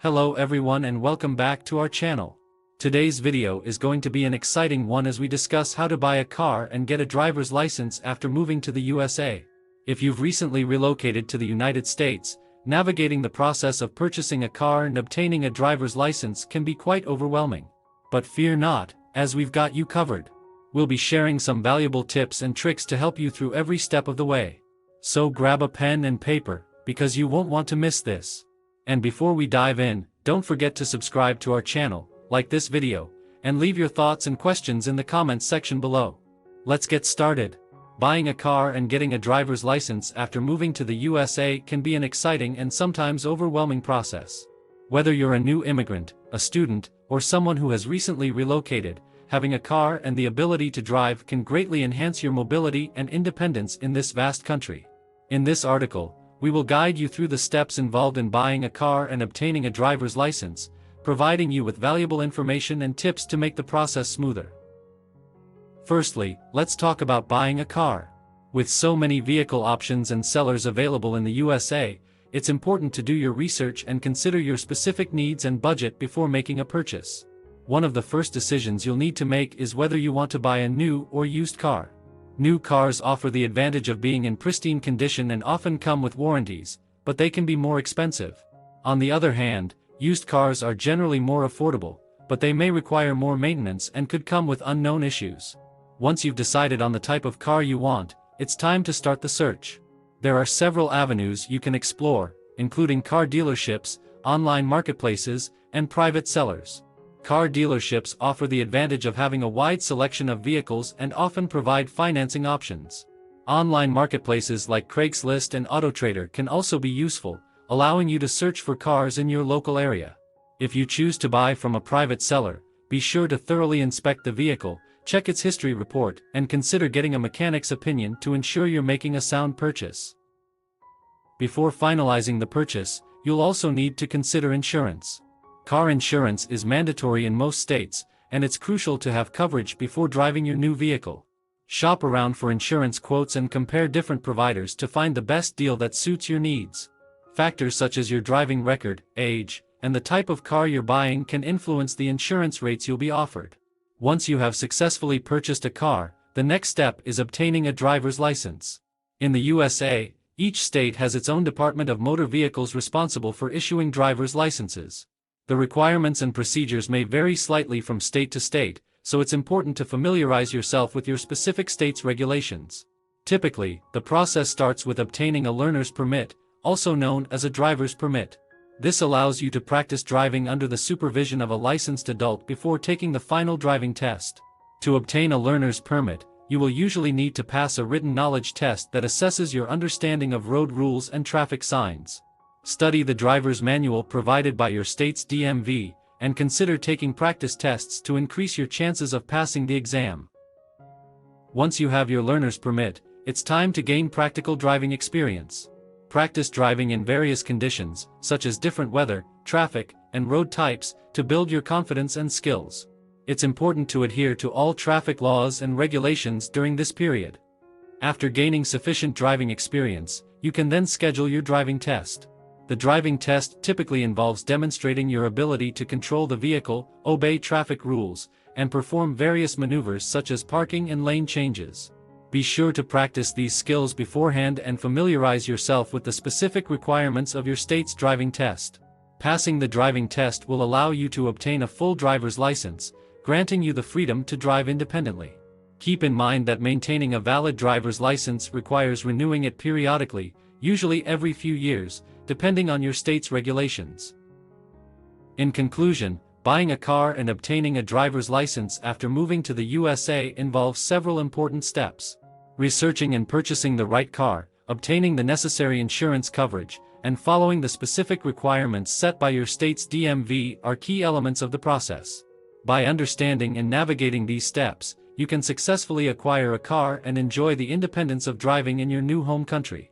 Hello everyone and welcome back to our channel. Today's video is going to be an exciting one as we discuss how to buy a car and get a driver's license after moving to the USA. If you've recently relocated to the United States, navigating the process of purchasing a car and obtaining a driver's license can be quite overwhelming. But fear not, as we've got you covered. We'll be sharing some valuable tips and tricks to help you through every step of the way. So grab a pen and paper, because you won't want to miss this. And before we dive in, don't forget to subscribe to our channel, like this video, and leave your thoughts and questions in the comments section below. Let's get started. Buying a car and getting a driver's license after moving to the USA can be an exciting and sometimes overwhelming process. Whether you're a new immigrant, a student, or someone who has recently relocated, having a car and the ability to drive can greatly enhance your mobility and independence in this vast country. In this article, we will guide you through the steps involved in buying a car and obtaining a driver's license, providing you with valuable information and tips to make the process smoother. Firstly, let's talk about buying a car. With so many vehicle options and sellers available in the USA, it's important to do your research and consider your specific needs and budget before making a purchase. One of the first decisions you'll need to make is whether you want to buy a new or used car. New cars offer the advantage of being in pristine condition and often come with warranties, but they can be more expensive. On the other hand, used cars are generally more affordable, but they may require more maintenance and could come with unknown issues. Once you've decided on the type of car you want, it's time to start the search. There are several avenues you can explore, including car dealerships, online marketplaces, and private sellers. Car dealerships offer the advantage of having a wide selection of vehicles and often provide financing options. Online marketplaces like Craigslist and AutoTrader can also be useful, allowing you to search for cars in your local area. If you choose to buy from a private seller, be sure to thoroughly inspect the vehicle, check its history report, and consider getting a mechanic's opinion to ensure you're making a sound purchase. Before finalizing the purchase, you'll also need to consider insurance. Car insurance is mandatory in most states, and it's crucial to have coverage before driving your new vehicle. Shop around for insurance quotes and compare different providers to find the best deal that suits your needs. Factors such as your driving record, age, and the type of car you're buying can influence the insurance rates you'll be offered. Once you have successfully purchased a car, the next step is obtaining a driver's license. In the USA, each state has its own Department of Motor Vehicles responsible for issuing driver's licenses. The requirements and procedures may vary slightly from state to state, so it's important to familiarize yourself with your specific state's regulations. Typically, the process starts with obtaining a learner's permit, also known as a driver's permit. This allows you to practice driving under the supervision of a licensed adult before taking the final driving test. To obtain a learner's permit, you will usually need to pass a written knowledge test that assesses your understanding of road rules and traffic signs. Study the driver's manual provided by your state's DMV, and consider taking practice tests to increase your chances of passing the exam. Once you have your learner's permit, it's time to gain practical driving experience. Practice driving in various conditions, such as different weather, traffic, and road types, to build your confidence and skills. It's important to adhere to all traffic laws and regulations during this period. After gaining sufficient driving experience, you can then schedule your driving test. The driving test typically involves demonstrating your ability to control the vehicle, obey traffic rules, and perform various maneuvers such as parking and lane changes. Be sure to practice these skills beforehand and familiarize yourself with the specific requirements of your state's driving test. Passing the driving test will allow you to obtain a full driver's license, granting you the freedom to drive independently. Keep in mind that maintaining a valid driver's license requires renewing it periodically, usually every few years, depending on your state's regulations. In conclusion, buying a car and obtaining a driver's license after moving to the USA involves several important steps. Researching and purchasing the right car, obtaining the necessary insurance coverage, and following the specific requirements set by your state's DMV are key elements of the process. By understanding and navigating these steps, you can successfully acquire a car and enjoy the independence of driving in your new home country.